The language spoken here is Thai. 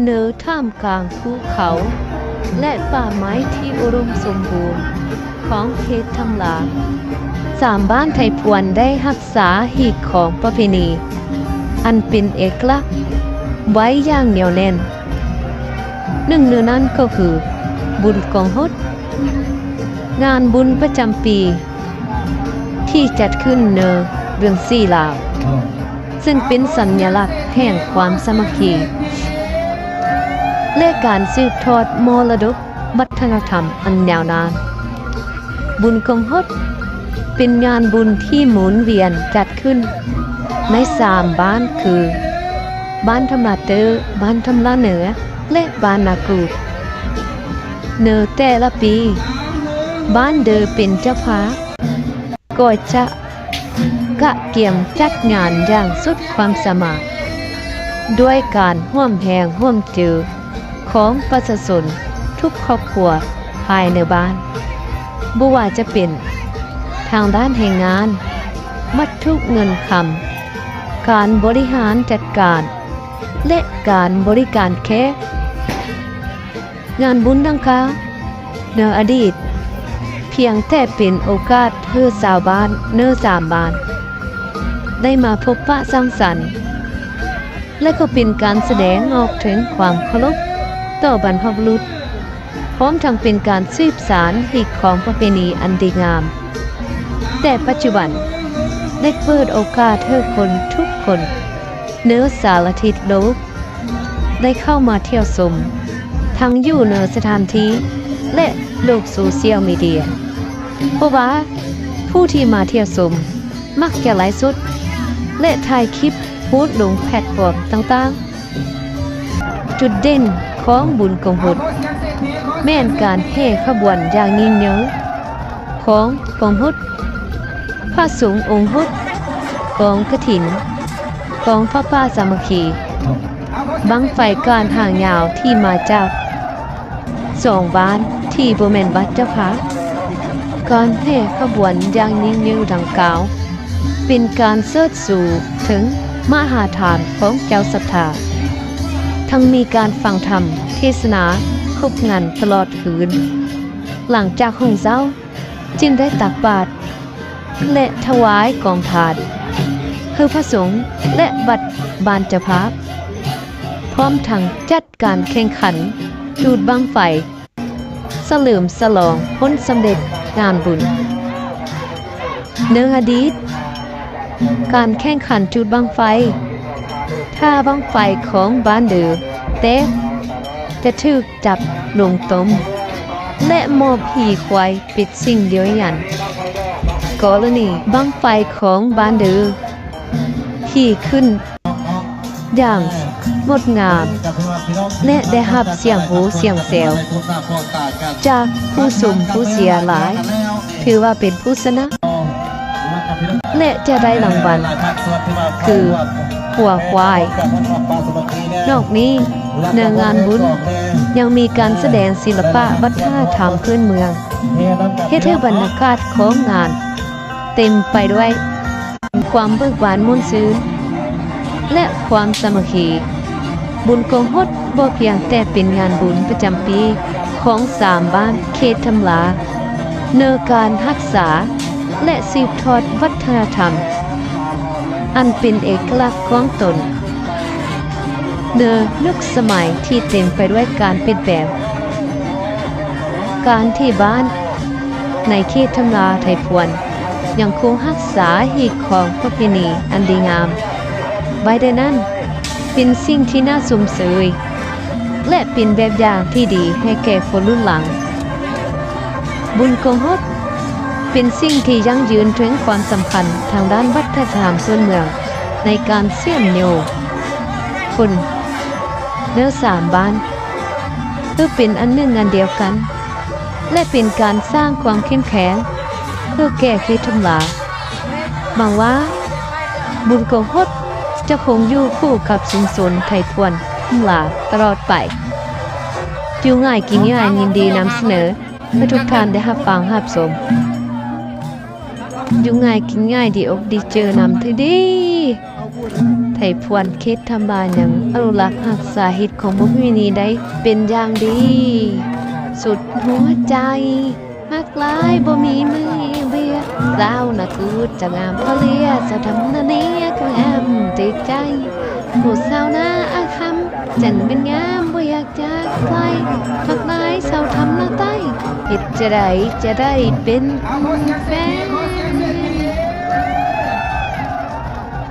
เนื้อท่ามกลางภูเขาและป่าไม้ที่อุดมสมบูรณ์ของเขตทำลาสามบ้านไทยพวนได้รักษาหีบของประเพณีอันเป็นเอกลักษณ์ไว้อย่างเหนียวแน่นหนึ่งในนั้นก็คือบุญกองฮดงานบุญประจำปีที่จัดขึ้นในเรืองซี่ลาวซึ่งเป็นสัญลักษณ์แห่งความสามัคคีและการสืบทอดมรดกวัฒนธรรมอันยาวนานบุญกองฮดเป็นงานบุญที่หมุนเวียนจัดขึ้นใน3บ้านคือบ้านธรรมลาเตอบ้านธรรมลาเหนือและบ้านนากูดในแต่ละปีบ้านเดอเป็นเจ้าภาพก็จะกะเกี่ยมจัดงานอย่างสุดความสามารถด้วยการร่วมแรงร่วมจือของประชาชนทุกครอบครัวภายในบ้านบ่ว่าจะเป็นทางด้านแห่งงานวัตถุเงินคำการบริหารจัดการและการบริการแขกงานบุญดังกล่าวในอดีตเพียงแต่เป็นโอกาสเพื่อชาวบ้านเนื้อ3บ้านได้มาพบปะสร้างสรรค์และก็เป็นการแสดงออกถึงความเคารพต่อบรรพบุรุษพร้อมทั้งเป็นการสืบสานหีบของประเพณีอันดีงามแต่ปัจจุบันได้เปิดโอกาสให้คนทุกคนเนื้อสารทิศโลกได้เข้ามาเที่ยวชมทั้งอยู่ในสถานที่และโลกโซเชียลมีเดียเพราะว่าผู้ที่มาเที่ยวชมมักจะไลฟ์สดและถ่ายคลิปโพสต์ลงแพลตฟอร์มต่างๆจุดเด่นของบุญกองฮดแม่นการแห่ขบวนอย่างยิ่งใหญ่ของกองฮดพระสงฆ์องค์ฮดกองกฐินกองพระป่าสามัคคีบั้งไฟการห่างยาวที่มาจาก2บ้านที่บ่แม่นวัดเจ้าค่ะการแห่ขบวนอย่างยิ่งใหญ่ดังกล่าวเป็นการเชิดชูถึงมหาทานของเจ้าศรัทธาทั้งมีการฟังธรรมเทศนาครบงานตลอดคืนหลังจากหงเจ้าจึงได้ตักบาตรและถวายกองทานคือพระสงฆ์และวัดบานเจ้าภาพพร้อมทั้งจัดการแข่งขันจูดบั้งไฟเฉลิมฉลองผลสำเร็จงานบุญในอดีตการแข่งขันจุดบั้งไฟถ้าบั้งไฟของบ้านเดือเต๊จะถูกจับลงต้มและมอบหีควายปิดสิ่งเดียวยันกรณีบั้งไฟของบ้านเดือที่ขึ้นอย่างงดงามและได้รับเสียงโหเสียงแซวจากผู้ชมผู้เสียหลายถือว่าเป็นผู้ชนะและจะได้รางวัลคือหัวควายนอกนี้ในงานบุญยังมีการแสดงศิลปะวัฒนธรรมพื้นเมืองเฮ็ดให้บรรยากาศของงานเต็มไปด้วยความเบิกบานม่วนซื่นและความสามัคคีบุญกองฮดบ่เพียงแต่เป็นงานบุญประจำปีของ3บ้านเขตทำลาในการรักษาและสืบทอดวัฒนธรรมอันเป็นเอกลักษณ์ของตนในยุคสมัยที่เต็มไปด้วยการเปลี่ยนแปลงการที่บ้านในเขตทำลาไทยพวนยังคงรักษาหีบของประเพณีอันดีงามไว้ได้นั้นเป็นสิ่งที่น่าสมเสยและเป็นแบบอย่างที่ดีให้แก่คนรุ่นหลังบุญกองฮดเป็นสิ่งที่ยั่งยืนถึงความสำคัญทางด้านวัฒนธรรมส่วนเมืองในการเชื่อมโยงคนเนื้อ3บ้านเพื่อเป็นอันหนึ่งอันเดียวกันและเป็นการสร้างความเข้มแข็งเพื่อแก้เขตทำลาหวังว่าบุญกองฮดจะคงอยู่คู่กับชุมชนไทยพวนทำลาตลอดไปอยู่ง่ายกินง่ายยินดีนำเสนอให้ทุกท่านได้รับฟังรับชมอยู่ง่ายกินง่ายดีอกดีเจอนำทีดีไท ให้พวนคิดทำบานอย่างอนุรักษ์รักษาฮิตของบุพวินีได้เป็นอย่างดี สุดหัวใจมากลายบ่มีมือเบียสาวนะกูจะงามเพราะเลียสาวทำนาเนียก็งามติดใจผู้สาวนาอาคำจันเป็นงามบ่อยากจากใครมักลายสาวทำนาใต้เฮ็ดจะได้เป็นแฟน